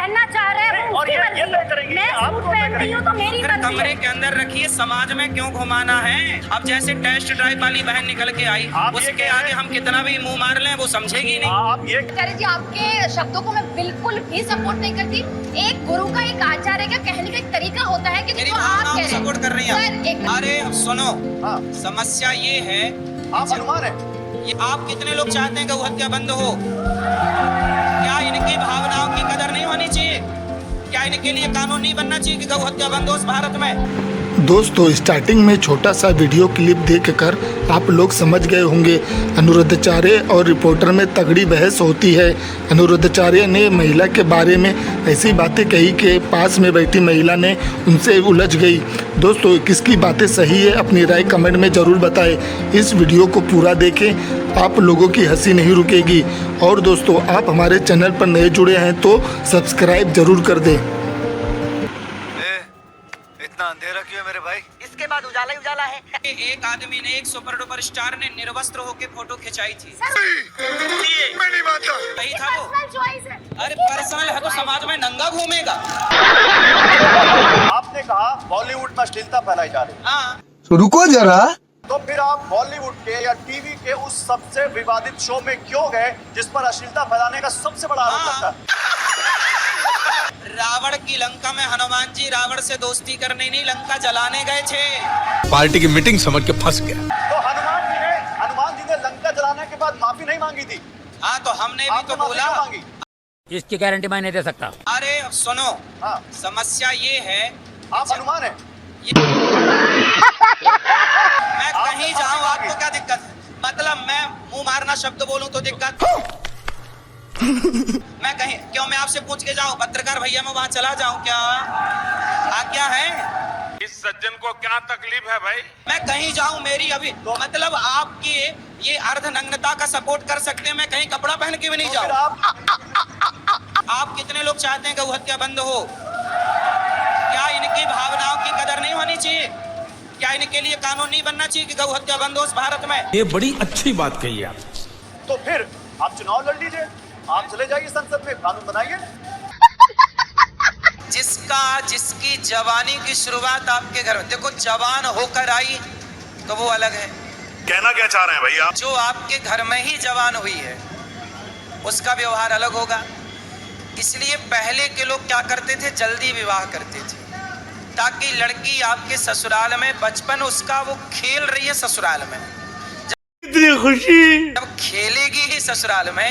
पहनना चाह रहे हैं वो उसकी मर्जी है। मैं सूट पहनती हूँ तो मेरी मर्जी कमरे है। के अंदर रखिए, समाज में क्यों घुमाना है। अब जैसे टेस्ट ड्राइव वाली बहन निकल के आई, उसके आगे हम कितना भी मुंह मार लें वो समझेगी नहीं। आप ये आचार्य जी, आपके शब्दों को मैं बिल्कुल भी सपोर्ट नहीं करती। एक गुरु का, एक आचार्य का कहने का एक तरीका होता है कि मेरी जो आप भावनाओं कह को रहे सपोर्ट कर रही सर, हैं। एक अरे सुनो, हाँ, समस्या ये है, आप हनुमान है। ये आप कितने लोग चाहते हैं गौ हत्या बंद हो? क्या इनकी भावनाओं की कदर नहीं होनी चाहिए? क्या इनके लिए कानून नहीं बनना चाहिए कि गौ हत्या बंद हो इस भारत में? दोस्तों, स्टार्टिंग में छोटा सा वीडियो क्लिप देखकर आप लोग समझ गए होंगे अनिरुद्धाचार्य और रिपोर्टर में तगड़ी बहस होती है। अनिरुद्धाचार्य ने महिला के बारे में ऐसी बातें कही कि पास में बैठी महिला ने उनसे उलझ गई। दोस्तों, किसकी बातें सही है अपनी राय कमेंट में ज़रूर बताएं। इस वीडियो को पूरा देखें, आप लोगों की हंसी नहीं रुकेगी। और दोस्तों, आप हमारे चैनल पर नए जुड़े हैं तो सब्सक्राइब ज़रूर कर दें। इतना अंधेरा क्यों है मेरे भाई? इसके बाद उजाला ही उजाला है। एक आदमी ने, एक सुपर डुपर स्टार ने निर्वस्त्र होकर फोटो खिंचाई थी। मैं नहीं मानता। सही था वो? पर्सनल चॉइस है। अरे पर्सनल है तो समाज में नंगा घूमेगा। आपने कहा बॉलीवुड में अश्लीलता फैलाई जा रही है, हाँ, तो रुको जरा। तो फिर आप बॉलीवुड के या टीवी के उस सबसे विवादित शो में क्यों गए जिस पर अश्लीलता फैलाने का सबसे बड़ा आरोप लगता है? रावण की लंका में हनुमान जी रावण से दोस्ती करने नहीं, लंका जलाने गए थे। पार्टी की मीटिंग समझ के फंस गया। तो हनुमान जी ने लंका जलाने के बाद माफी नहीं मांगी थी? हाँ, तो हमने भी आपने तो माफी बोला। क्यों मांगी? इसकी गारंटी मैं नहीं दे सकता। अरे सुनो, हाँ, समस्या ये है, आप हनुमान है। मैं कहीं जाऊँ आपको क्या दिक्कत है? मतलब मैं मुंह मारना शब्द बोलूं तो दिक्कत? मैं कहीं क्यों, मैं आपसे पूछ के जाऊं पत्रकार भैया, मैं वहां चला जाऊं क्या? क्या है इस सज्जन को क्या तकलीफ है भाई? मैं कहीं जाऊं, मेरी अभी मतलब आपकी ये अर्धनग्नता का सपोर्ट कर सकते हैं, मैं कहीं कपड़ा पहन के भी नहीं तो फिर जाऊं। आप कितने लोग चाहते हैं गौ हत्या बंद हो? क्या इनकी भावनाओं की कदर नहीं होनी चाहिए? क्या इनके लिए कानून नहीं बनना चाहिए कि गौ हत्या बंद हो इस भारत में? ये बड़ी अच्छी बात कही आप। तो फिर आप चुनाव लड़ लीजिए, आप चले जाइए संसद में, कानून बनाइए। जिसकी जवानी की शुरुआत आपके घर में, देखो जवान होकर आई तो वो अलग है। कहना क्या चाह रहे हैं भैया? जो आपके घर में ही जवान हुई है उसका व्यवहार अलग होगा। इसलिए पहले के लोग क्या करते थे, जल्दी विवाह करते थे ताकि लड़की आपके ससुराल में, बचपन उसका वो खेल रही है ससुराल में, इतनी खुशी। जब खेलेगी ही ससुराल में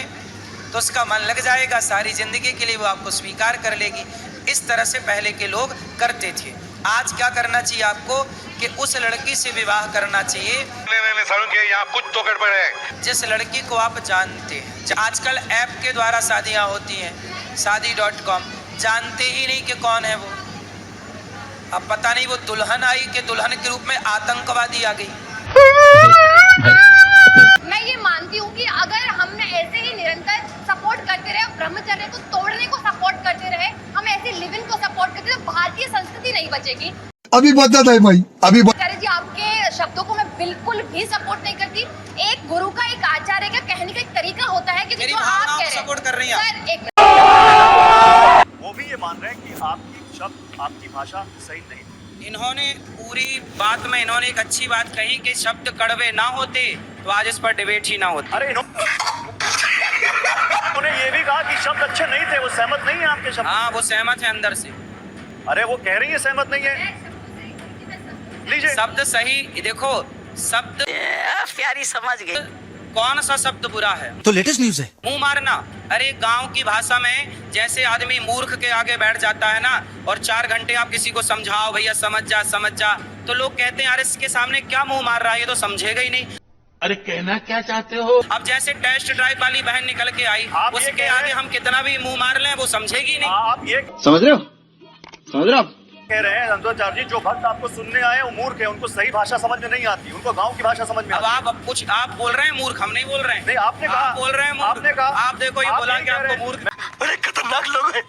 तो उसका मन लग जाएगा, सारी जिंदगी के लिए वो आपको स्वीकार कर लेगी। इस तरह से पहले के लोग करते थे। आज क्या करना चाहिए आपको कि उस लड़की से विवाह करना चाहिए नहीं, यहाँ कुछ तो गड़बड़ है। जिस लड़की को आप जानते हैं। आजकल ऐप के द्वारा शादियां होती हैं, शादी.com, जानते ही नहीं कि कौन है वो। अब पता नहीं वो दुल्हन आई कि दुल्हन के रूप में आतंकवादी आ गई। मैं ये मानती हूँ कि अगर हमने ऐसे ही निरंतर सपोर्ट करते रहे, ब्रह्मचर्य को तोड़ने को सपोर्ट करते रहे, हम ऐसे लिविंग को सपोर्ट करते रहे, तो भारतीय संस्कृति नहीं बचेगी। अभी बता है भाई, अभी आचार्य जी, आपके शब्दों को मैं बिल्कुल भी सपोर्ट नहीं करती। एक गुरु का, एक आचार्य का कहने का एक तरीका होता है कि मेरी जो आप भावनाओं कह को रहे हैं। सपोर्ट कर रही हैं आप। सर, एक वो भी ये मान रहे हैं कि आपकी शब्द, आपकी भाषा सही नहीं। इन्होंने पूरी बात में इन्होंने एक अच्छी बात कही कि शब्द कड़वे ना होते तो आज इस पर डिबेट ही ना होती। अरे उन्होंने ये भी कहा कि शब्द अच्छे नहीं थे, वो सहमत नहीं है आपके शब्द। हाँ, वो सहमत है अंदर से। अरे वो कह रही है सहमत नहीं है। लीजिए, शब्द सही, देखो शब्द प्यारी समझ गई। कौन सा शब्द बुरा है? तो लेटेस्ट न्यूज है। मुंह मारना। अरे गांव की भाषा में जैसे आदमी मूर्ख के आगे बैठ जाता है ना, और 4 घंटे आप किसी को समझाओ भैया समझ जा, तो लोग कहते हैं यार इसके सामने क्या मुंह मार रहा है, ये तो समझेगा ही नहीं। अरे कहना क्या चाहते हो? अब जैसे टेस्ट ड्राइव वाली बहन निकल के आई, आप ये उसके कह रहे आगे हम कितना भी मुंह मार लें वो समझेगी नहीं। आप ये समझ रहे हो? कह रहे हैं अनिरुद्धाचार्य जी, जो भक्त आपको सुनने आए वो मूर्ख है, उनको सही भाषा समझ में नहीं आती, उनको गांव की भाषा समझ में अब आती। आप बोल रहे हैं मूर्ख, हम नहीं बोल रहे हैं। नहीं, आपने कहा, आप बोल रहे हैं मूर्ख। आपने कहा, आप देखो ये आप बोला नहीं कि कह रहे। आपको मूर्ख बड़े खतरनाक लोग हैं।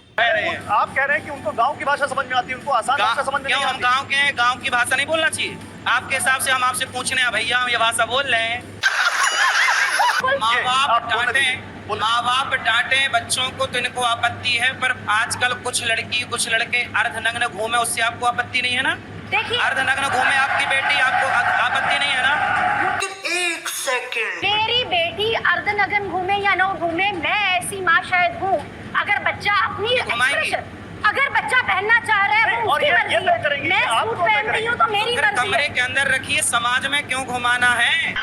आप कह रहे हैं कि उनको गांव की भाषा समझ में आती है, उनको आसान भाषा समझ में क्यों? नहीं हम आती। गांव के हैं, गांव की भाषा नहीं बोलना चाहिए? आपके हिसाब से हम आपसे पूछने हैं भैया हम ये भाषा बोल रहे हैं, माँ बाप डांटे माँ बाप डांटे बच्चों को तो इनको आपत्ति है, पर आजकल कुछ लड़की कुछ लड़के अर्धनग्न घूमे, उससे आपको आपत्ति नहीं है ना? देखिए अर्धनग्न घूमे आपकी बेटी, आपको आपत्ति नहीं है ना? एक सेकंड। मेरी बेटी अर्धनग्न घूमे या न घूमे, मैं ऐसी माँ शायद हूँ। अगर बच्चा अपनी expression, अगर बच्चा पहनना चाह रहा है वो और उसकी ये मर्जी तय है। करेंगे मैं कि आप सूट कौन तय पहनती हूँ तो मेरी फिर मर्जी कमरे है। के अंदर रखिए, समाज में क्यों घुमाना है?